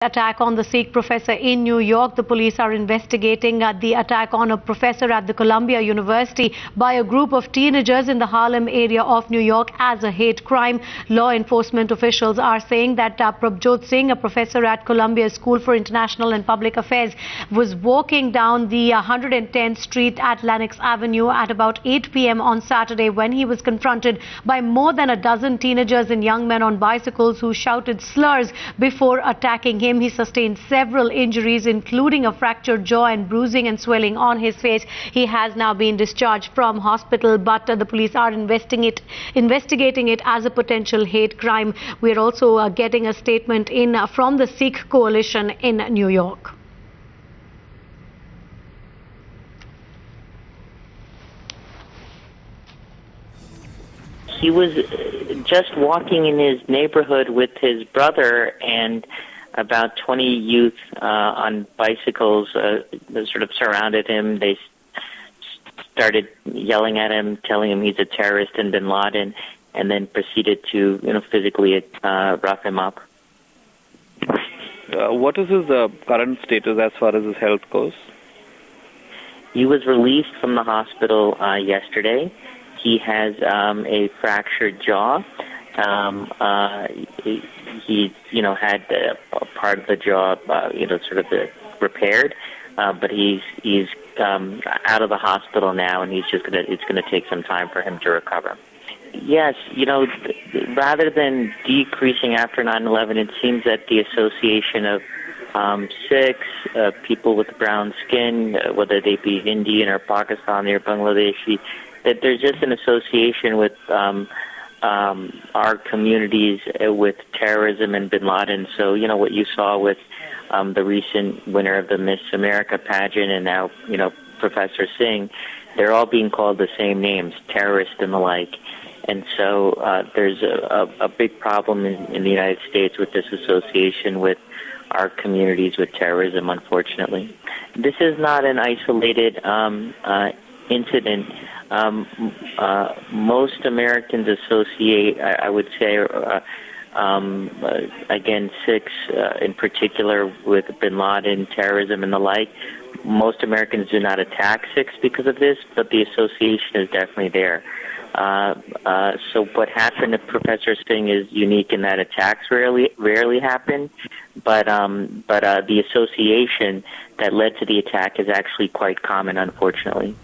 Attack on the Sikh professor in New York. The police are investigating the attack on a professor at the Columbia University by a group of teenagers in the Harlem area of New York as a hate crime. Law enforcement officials are saying that Prabjot Singh, a professor at Columbia School for International and Public Affairs, was walking down the 110th Street at Lenox Avenue at about 8 p.m. on Saturday when he was confronted by more than a dozen teenagers and young men on bicycles who shouted slurs before attacking him. He sustained several injuries, including a fractured jaw and bruising and swelling on his face. He has now been discharged from hospital, but the police are investigating it as a potential hate crime. We are also getting a statement in from the Sikh coalition in New York. He was just walking in his neighborhood with his brother, and about 20 youth on bicycles sort of surrounded him. They started yelling at him, telling him he's a terrorist and bin Laden, and then proceeded to physically rough him up. What is his current status as far as his health goes? He was released from the hospital yesterday. He has a fractured jaw. He had part of the jaw, sort of repaired, but he's out of the hospital now, and it's gonna take some time for him to recover. Yes, rather than decreasing after 9/11, it seems that the association of Sikhs, people with brown skin, whether they be Indian or Pakistani or Bangladeshi, that there's just an association with our communities with terrorism and bin Laden. So, what you saw with the recent winner of the Miss America pageant and now, Professor Singh, they're all being called the same names, terrorist and the like. And so there's a big problem in the United States with this association with our communities with terrorism, unfortunately. This is not an isolated incident. Most Americans associate, I would say, again, Sikhs in particular with bin Laden, terrorism, and the like. Most Americans do not attack Sikhs because of this, but the association is definitely there. So what happened to Professor Singh is unique in that attacks rarely happen, but the association that led to the attack is actually quite common, unfortunately.